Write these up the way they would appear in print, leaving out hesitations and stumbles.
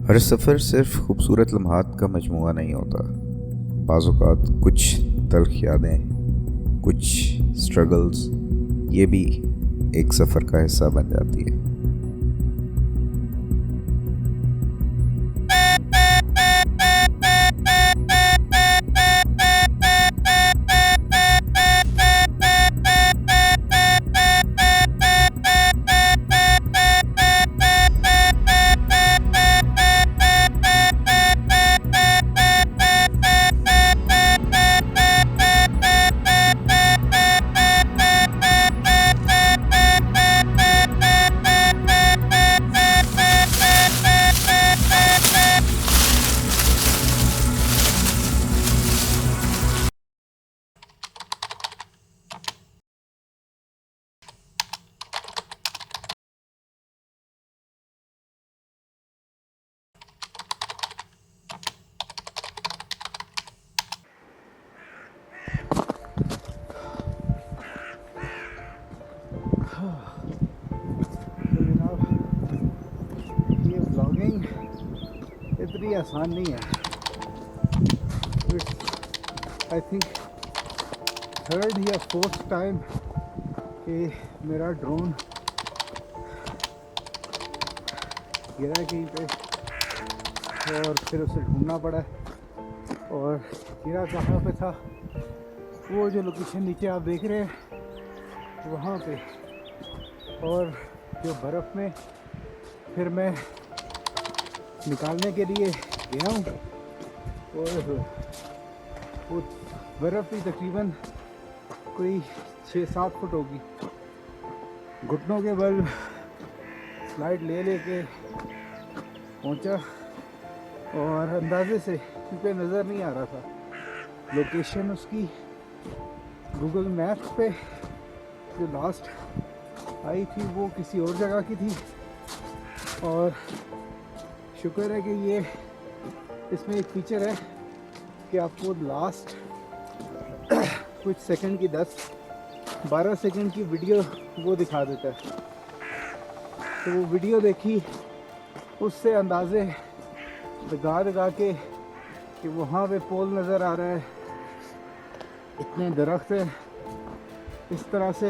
हर सफ़र सिर्फ खूबसूरत लम्हात का मजमूआ नहीं होता। बाज़ औक़ात कुछ तल्ख़ यादें, कुछ स्ट्रगल्स, ये भी एक सफ़र का हिस्सा बन जाती है। ये व्लॉगिंग इतनी आसान नहीं है। आई थिंक थर्ड या फोर्थ टाइम कि मेरा ड्रोन गिरा कहीं पे और फिर उसे ढूंढना पड़ा। और गिरा कहाँ पे था, वो जो लोकेशन नीचे आप देख रहे हैं वहाँ पे, और जो बर्फ़ में फिर मैं निकालने के लिए गया हूँ। और वो बर्फ़ भी तकरीबन कोई 6-7 फुट होगी। घुटनों के बल स्लाइड ले लेके पहुँचा, और अंदाजे से, क्योंकि नज़र नहीं आ रहा था लोकेशन उसकी, गूगल मैप्स पे जो लास्ट आई थी वो किसी और जगह की थी। और शुक्र है कि ये इसमें एक फीचर है कि आपको लास्ट कुछ सेकंड की 10-12 सेकंड की वीडियो वो दिखा देता है। तो वो वीडियो देखी, उससे अंदाज़े लगा के कि वहाँ पे पोल नज़र आ रहा है, इतने दरख्त हैं, इस तरह से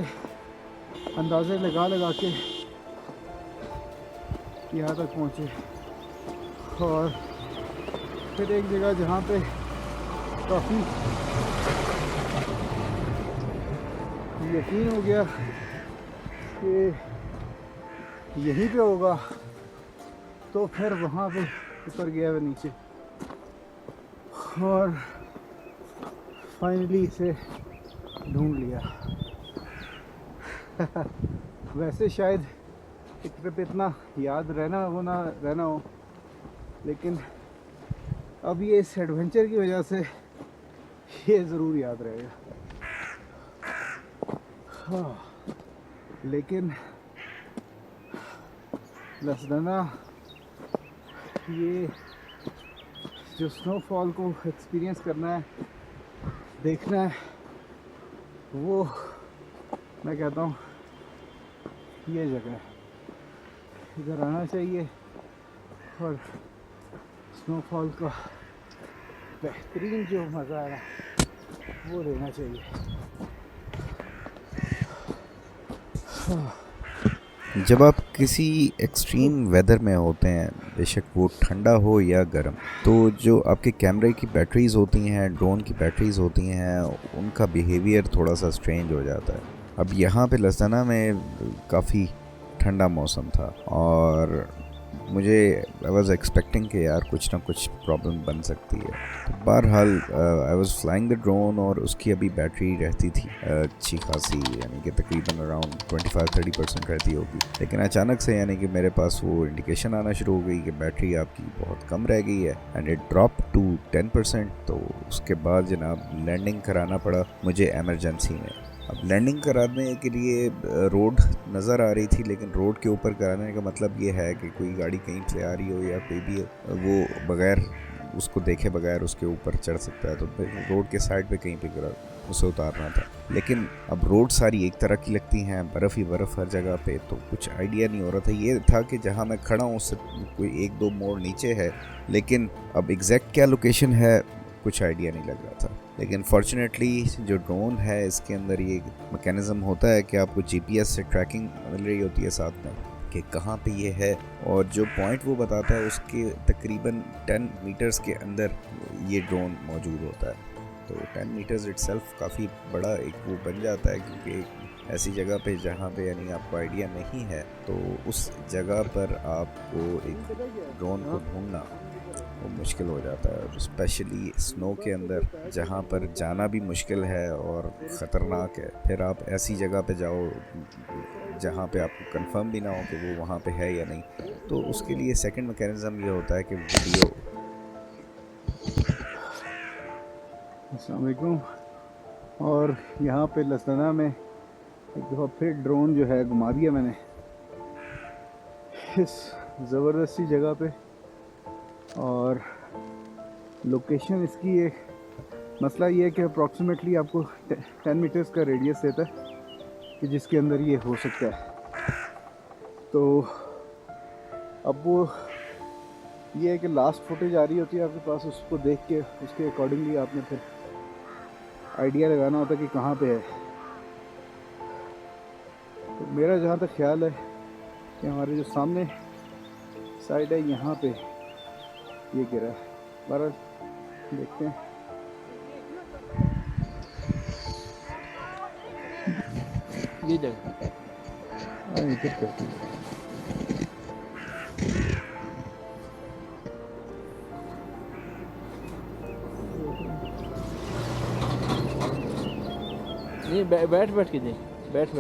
अंदाज़े लगा के यहाँ तक पहुँचे। और फिर एक जगह जहाँ पे काफ़ी यकीन हो गया कि यहीं पे होगा, तो फिर वहाँ पे उतर गया वो नीचे और फाइनली इसे ढूंढ लिया। वैसे शायद एक ट्रिप इतना याद रहना हो, लेकिन अब ये इस एडवेंचर की वजह से ये ज़रूर याद रहेगा। हाँ, लेकिन लसदना ये जो स्नोफॉल को एक्सपीरियंस करना है, देखना है, वो मैं कहता हूँ ये जगह है, इधर आना चाहिए और स्नोफॉल का बेहतरीन जो मज़ा है वो लेना चाहिए। जब आप किसी एक्सट्रीम वेदर में होते हैं, बेशक वो ठंडा हो या गर्म, तो जो आपके कैमरे की बैटरीज़ होती हैं, ड्रोन की बैटरीज़ होती हैं, उनका बिहेवियर थोड़ा सा स्ट्रेंज हो जाता है। अब यहाँ पे लसदना में काफ़ी ठंडा मौसम था और मुझे आई वॉज़ एक्सपेक्टिंग कि यार कुछ ना कुछ प्रॉब्लम बन सकती है। तो बहरहाल I was flying the drone और उसकी अभी बैटरी रहती थी अच्छी खासी, यानी कि तकरीबन अराउंड 25-30% रहती होगी। लेकिन अचानक से यानी कि मेरे पास वो इंडिकेशन आना शुरू हो गई कि बैटरी आपकी बहुत कम रह गई है, एंड इट ड्रॉप टू 10%। तो उसके बाद जनाब लैंडिंग कराना पड़ा मुझे एमरजेंसी में। अब लैंडिंग कराने के लिए रोड नज़र आ रही थी, लेकिन रोड के ऊपर कराने का मतलब ये है कि कोई गाड़ी कहीं से आ रही हो या कोई भी वो बगैर उसको देखे बगैर उसके ऊपर चढ़ सकता है, तो रोड के साइड पे कहीं पे उसे उतारना था। लेकिन अब रोड सारी एक तरह की लगती हैं, बर्फ़ ही बर्फ़ हर जगह पे, तो कुछ आइडिया नहीं हो रहा था। ये था कि जहाँ मैं खड़ा हूँ उससे कोई 1-2 मोड़ नीचे है, लेकिन अब एग्जैक्ट क्या लोकेशन है कुछ आइडिया नहीं लग रहा था। लेकिन फॉर्चुनेटली जो ड्रोन है इसके अंदर ये मैकेनिज़्म होता है कि आपको जीपीएस से ट्रैकिंग मिल रही होती है साथ में कि कहाँ पे ये है, और जो पॉइंट वो बताता है उसके तकरीबन 10 मीटर्स के अंदर ये ड्रोन मौजूद होता है। तो 10 मीटर्स इटसेल्फ काफ़ी बड़ा एक वो बन जाता है, क्योंकि एक ऐसी जगह पे जहाँ पे यानी आपको आइडिया नहीं है, तो उस जगह पर आपको एक ड्रोन को ढूंढना वो मुश्किल हो जाता है। और स्पेशली स्नो के अंदर जहाँ पर जाना भी मुश्किल है और ख़तरनाक है, फिर आप ऐसी जगह पे जाओ जहाँ पे आपको कंफर्म भी ना हो कि वो वहाँ पे है या नहीं, तो उसके लिए सेकंड मैकेनिज़्म ये होता है कि वीडियो। अस्सलाम वालेकुम। और यहाँ पे लसना में एक दफ़ा फिर ड्रोन जो है घुमा दिया मैंने इस ज़बरदस्ती जगह पे। और लोकेशन इसकी एक मसला ये है कि अप्रॉक्सीमेटली आपको 10 मीटर्स का रेडियस देता है कि जिसके अंदर ये हो सकता है। तो अब वो ये है कि लास्ट फुटेज आ रही होती है आपके पास, उसको देख के उसके अकॉर्डिंगली आपने फिर आइडिया लगाना होता है कि कहाँ पे है। तो मेरा जहाँ तक ख्याल है कि हमारे जो सामने साइड है यहाँ पे ये गिरा है। बहरहाल देखते हैं। ये जगह इधर करते हैं। नहीं बैठ बैठ के जाए, बैठ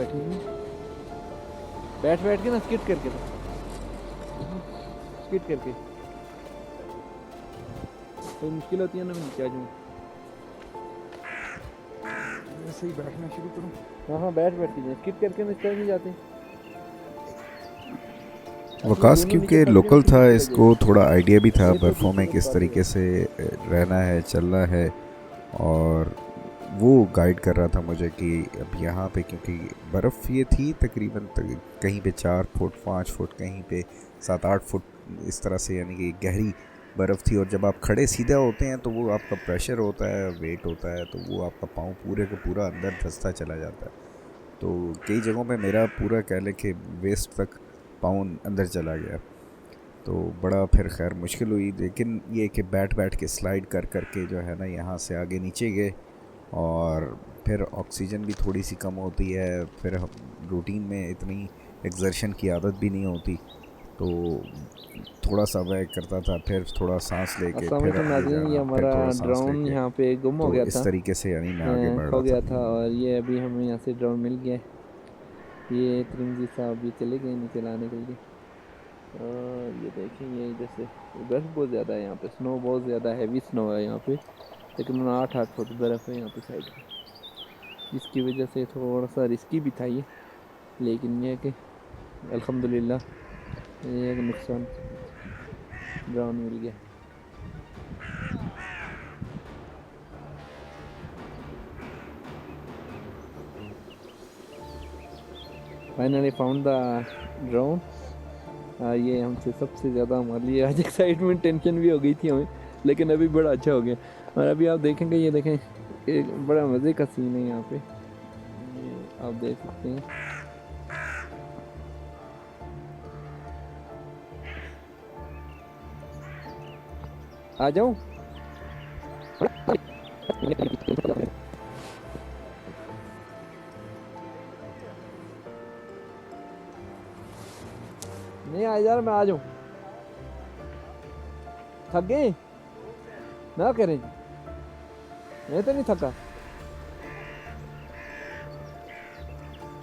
बैठ के ना स्किट करके तो स्किट करके कोई मुश्किल होती है ना, मैं नीचे आ जाऊँ। ऐसे ही बैठना शुरू करूँ। हाँ बैठ के जाए, स्किट करके ना इस तरह नहीं जाते। वकास क्योंकि लोकल था, इसको थोड़ा आइडिया भी था बर्फ़ों में किस तरीके से रहना है, चलना है, और वो गाइड कर रहा था मुझे कि अब यहाँ पे क्योंकि बर्फ़ ये थी तकरीबन कहीं पे 4 फुट 5 फुट, कहीं पे 7-8 फुट इस तरह से, यानी कि गहरी बर्फ़ थी। और जब आप खड़े सीधे होते हैं तो वो आपका प्रेशर होता है, वेट होता है, तो वो आपका पाँव पूरे का पूरा अंदर धंसता चला जाता है। तो कई जगहों पे मेरा पूरा कह लें कि वेस्ट तक पाँव अंदर चला गया, तो बड़ा फिर खैर मुश्किल हुई। लेकिन ये कि बैठ के स्लाइड कर के जो है ना यहाँ से आगे नीचे गए, और फिर ऑक्सीजन भी थोड़ी सी कम होती है, फिर हम रूटीन में इतनी एक्सर्शन की आदत भी नहीं होती, तो थोड़ा सा वह करता था, फिर थोड़ा सांस लेके फिर आगे नाज़रीन, जाना, ये फिर हमारा थोड़ा सांस ड्रोन लेके, यहाँ पे गुम हो तो गया इस था, तरीके से यानी मैं आगे बढ़ खो रहा गया था। था। और ये अभी हमें यहाँ से ड्रोन मिल गया है। ये त्रिंजी साहब भी चले गए नीचे लाने के लिए। और ये देखें, ये इधर से बर्फ़ बहुत ज़्यादा है यहाँ पे, स्नो बहुत ज़्यादा हैवी स्नो है यहाँ पे, तकरीबन 8-8 फुट बर्फ़ है यहाँ पे साइड में, जिसकी वजह से थोड़ा सा रिस्की भी था ये। लेकिन ये है कि अल्हम्दुलिल्लाह ये एक नुकसान ड्रोन मिल गया। Finally found the drone. ये हमसे सबसे ज़्यादा हमारे लिए आज एक्साइटमेंट, टेंशन भी हो गई थी हमें, लेकिन अभी बड़ा अच्छा हो गया। और अभी आप देखेंगे, ये देखें, एक बड़ा मज़े का सीन है यहाँ पे, ये आप देख सकते हैं। आ जाऊँ? नहीं आ यार, मैं आ जाऊँ। थक गए ना करें, मैं तो नहीं थका।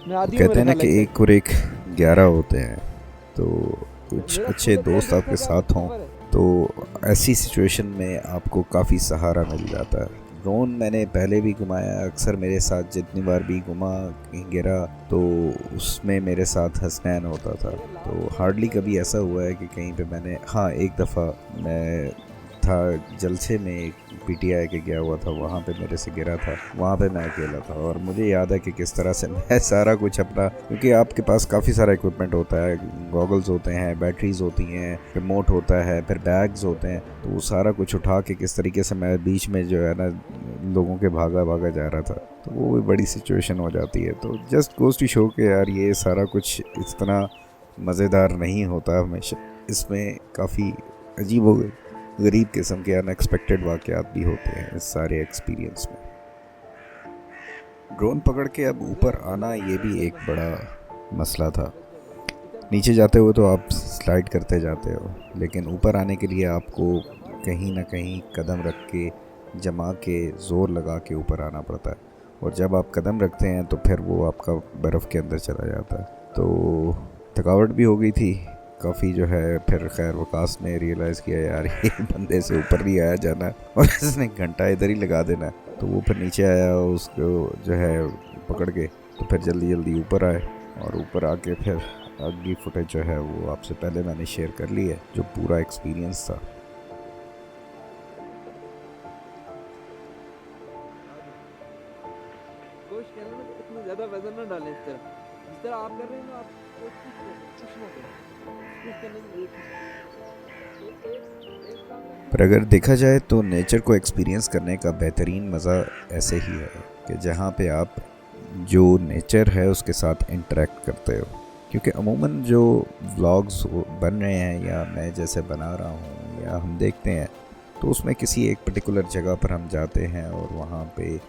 मैं आधी कहते हैं ना कि 1 और 1 11 होते हैं, तो कुछ अच्छे दोस्त आपके साथ हों तो ऐसी सिचुएशन में आपको काफ़ी सहारा मिल जाता है। ड्रोन मैंने पहले भी घुमाया, अक्सर मेरे साथ जितनी बार भी घुमा कहीं गिरा तो उसमें मेरे साथ हसनैन होता था, तो हार्डली कभी ऐसा हुआ है कि कहीं पे मैंने, हाँ एक दफ़ा मैं था जलसे में एक PTI के गया हुआ था, वहाँ पे मेरे से गिरा था, वहाँ पे मैं अकेला था। और मुझे याद है कि किस तरह से मैं सारा कुछ अपना, क्योंकि आपके पास काफ़ी सारा इक्विपमेंट होता है, गॉगल्स होते हैं, बैटरीज होती हैं, रिमोट होता है, फिर बैग्स होते हैं, तो वो सारा कुछ उठा के किस तरीके से मैं बीच में जो है ना लोगों के भागा भागा जा रहा था, तो वो भी बड़ी सिचुएशन हो जाती है। तो जस्ट गोज़ टू शो के यार ये सारा कुछ इतना मज़ेदार नहीं होता हमेशा, इसमें काफ़ी अजीब हो गरीब किस्म के अनएक्सपेक्टेड वाक़यात भी होते हैं इस सारे एक्सपीरियंस में। ड्रोन पकड़ के अब ऊपर आना ये भी एक बड़ा मसला था। नीचे जाते हो तो आप स्लाइड करते जाते हो, लेकिन ऊपर आने के लिए आपको कहीं ना कहीं कदम रख के जमा के ज़ोर लगा के ऊपर आना पड़ता है, और जब आप कदम रखते हैं तो फिर वो आपका बर्फ़ के अंदर चला जाता है। तो थकावट भी हो गई थी काफ़ी जो है। फिर खैर वकास ने रियलाइज़ किया यार ये बंदे से ऊपर नहीं आया जाना और इसने घंटा इधर ही लगा देना, तो वो फिर नीचे आया उसको जो है पकड़ के, तो फिर जल्दी जल्दी ऊपर आए, और ऊपर आके फिर अगली फुटेज जो है वो आपसे पहले मैंने शेयर कर ली है, जो पूरा एक्सपीरियंस था। कोशिश करना कि इतना ज़्यादा वजन ना डालें, इस तरह आप कर रहे हैं ना, आप कुछ ना करें, कुछ करने की एक पर अगर देखा जाए तो नेचर को एक्सपीरियंस करने का बेहतरीन मज़ा ऐसे ही है कि जहाँ पे आप जो नेचर है उसके साथ इंटरेक्ट करते हो। क्योंकि अमूमन जो व्लॉग्स बन रहे हैं या मैं जैसे बना रहा हूँ या हम देखते हैं, तो उसमें किसी एक पर्टिकुलर जगह पर हम जाते हैं और वहाँ पे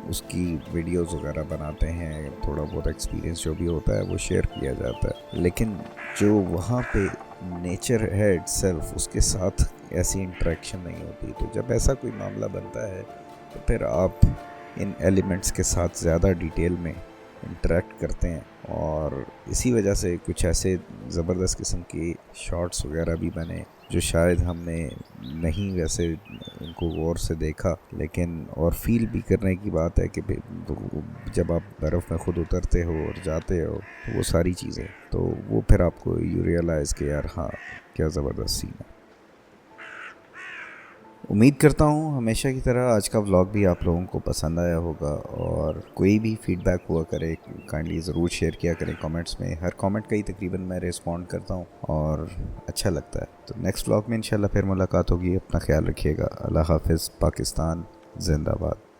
उसकी वीडियोस वगैरह बनाते हैं, थोड़ा बहुत एक्सपीरियंस जो भी होता है वो शेयर किया जाता है। लेकिन जो वहाँ पे नेचर है इटसेल्फ, उसके साथ ऐसी इंटरेक्शन नहीं होती। तो जब ऐसा कोई मामला बनता है तो फिर आप इन एलिमेंट्स के साथ ज़्यादा डिटेल में इंटरेक्ट करते हैं, और इसी वजह से कुछ ऐसे ज़बरदस्त किस्म के शॉट्स वगैरह भी बने जो शायद हमने नहीं वैसे उनको गौर से देखा। लेकिन और फील भी करने की बात है कि जब आप बर्फ़ में ख़ुद उतरते हो और जाते हो तो वो सारी चीज़ें, तो वो फिर आपको यू रियलाइज़ कि यार हाँ क्या ज़बरदस्त सीन है। उम्मीद करता हूँ हमेशा की तरह आज का व्लॉग भी आप लोगों को पसंद आया होगा, और कोई भी फीडबैक हुआ करे काइंडली ज़रूर शेयर किया करें कमेंट्स में। हर कमेंट का ही तकरीबन मैं रिस्पॉन्ड करता हूँ और अच्छा लगता है। तो नेक्स्ट व्लॉग में इंशाल्लाह फिर मुलाकात होगी। अपना ख्याल रखिएगा। अल्लाह हाफ़िज़। पाकिस्तान जिंदाबाद।